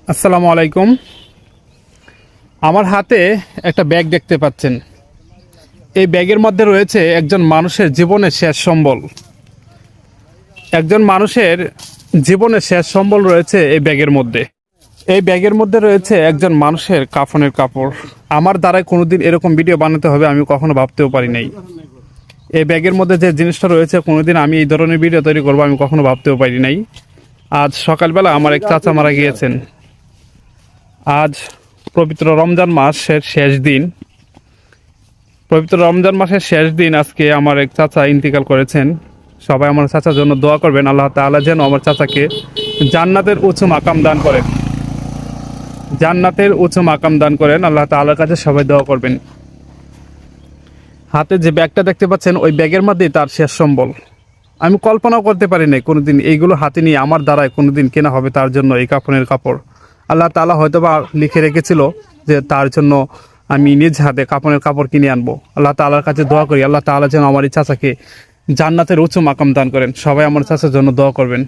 আসসালামু আলাইকুম। আমার হাতে একটা ব্যাগ দেখতে পাচ্ছেন। এই ব্যাগের মধ্যে রয়েছে একজন মানুষের জীবনের শেষ সম্বল। একজন মানুষের জীবনের শেষ সম্বল রয়েছে এই ব্যাগের মধ্যে। এই ব্যাগের মধ্যে রয়েছে একজন মানুষের কাফনের কাপড়। আমার দ্বারাই কোনোদিন এরকম ভিডিও বানাতে হবে আমি কখনো ভাবতেও পারি নাই। এই ব্যাগের মধ্যে যে জিনিসটা রয়েছে কোনোদিন আমি এই ধরনের ভিডিও তৈরি করবো আমি কখনো ভাবতেও পারি নাই। আজ সকালবেলা আমার এক চাচা মারা গিয়েছেন। আজ পবিত্র রমজান মাসের শেষ দিন। পবিত্র রমজান মাসের শেষ দিন আজকে আমার এক চাচা ইন্তিকাল করেছেন। সবাই আমার চাচার জন্য দোয়া করবেন। আল্লাহ তাআলা যেন আমার চাচাকে জান্নাতের উঁচু মাকাম দান করেন। জান্নাতের উঁচু মাকাম দান করেন। আল্লাহ তাআলার কাছে সবাই দোয়া করবেন। হাতে যে ব্যাগটা দেখতে পাচ্ছেন ওই ব্যাগের মধ্যেই তার শেষ সম্বল। আমি কল্পনাও করতে পারি নাই কোনোদিন এইগুলো হাতে নিয়ে আমার দ্বারাই কোনোদিন কেনা হবে তার জন্য এই কাফনের কাপড়। আল্লাহ তাআলা হয়তোবা লিখে রেখেছিল যে তার জন্য আমি নিজ হাতে কাফনের কাপড় কিনে আনবো। আল্লাহ তাআলার কাছে দোয়া করি আল্লাহ তাআলা যেন আমার এই চাচাকে জান্নাতের উঁচু মাকাম দান করেন। সবাই আমার চাচার জন্য দোয়া করবেন।